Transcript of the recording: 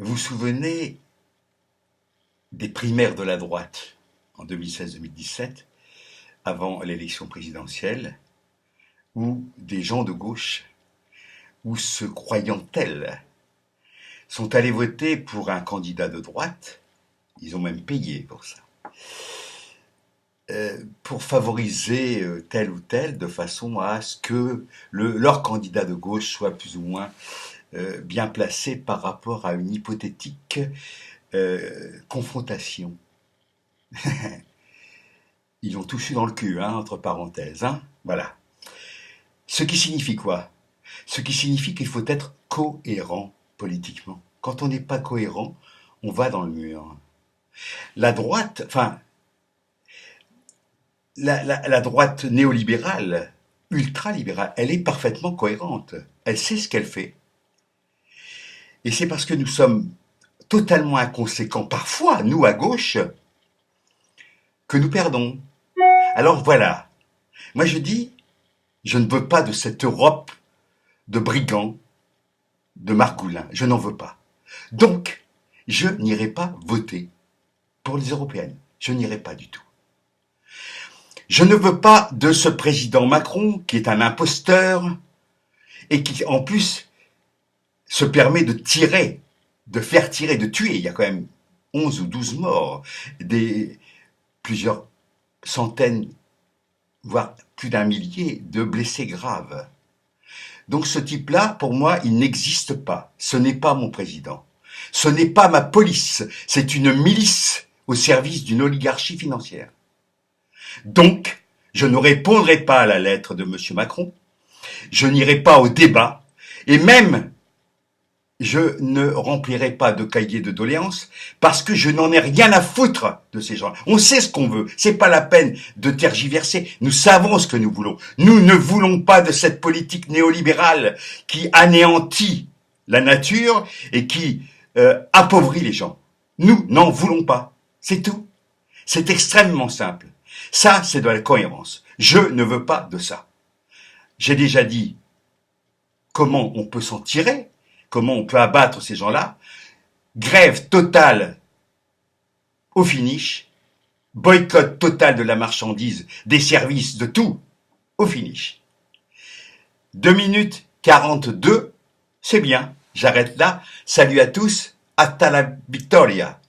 Vous vous souvenez des primaires de la droite en 2016-2017, avant l'élection présidentielle, où des gens de gauche, ou se croyant tels, sont allés voter pour un candidat de droite, ils ont même payé pour ça, pour favoriser tel ou tel, de façon à ce que leur candidat de gauche soit plus ou moins bien placé par rapport à une hypothétique confrontation. Ils l'ont touché dans le cul, hein, entre parenthèses. Hein, voilà. Ce qui signifie quoi? Ce qui signifie qu'il faut être cohérent politiquement. Quand on n'est pas cohérent, on va dans le mur. La droite, enfin, la droite néolibérale, ultralibérale, elle est parfaitement cohérente. Elle sait ce qu'elle fait. Et c'est parce que nous sommes totalement inconséquents, parfois, nous à gauche, que nous perdons. Alors voilà. Moi je dis, je ne veux pas de cette Europe de brigands, de margoulins. Je n'en veux pas. Donc, je n'irai pas voter pour les européennes. Je n'irai pas du tout. Je ne veux pas de ce président Macron qui est un imposteur et qui, en plus, se permet de tirer, de faire tirer, de tuer. Il y a quand même 11 ou 12 morts, plusieurs centaines, voire plus d'un millier de blessés graves. Donc ce type-là, pour moi, il n'existe pas. Ce n'est pas mon président. Ce n'est pas ma police. C'est une milice au service d'une oligarchie financière. Donc, je ne répondrai pas à la lettre de M. Macron. Je n'irai pas au débat. Et même, je ne remplirai pas de cahier de doléances parce que je n'en ai rien à foutre de ces gens. On sait ce qu'on veut. C'est pas la peine de tergiverser. Nous savons ce que nous voulons. Nous ne voulons pas de cette politique néolibérale qui anéantit la nature et qui appauvrit les gens. Nous n'en voulons pas. C'est tout. C'est extrêmement simple. Ça, c'est de la cohérence. Je ne veux pas de ça. J'ai déjà dit comment on peut s'en tirer. Comment on peut abattre ces gens-là? Grève totale au finish, boycott total de la marchandise, des services, de tout, au finish. 2 minutes 42, c'est bien, j'arrête là. Salut à tous, hasta la victoria.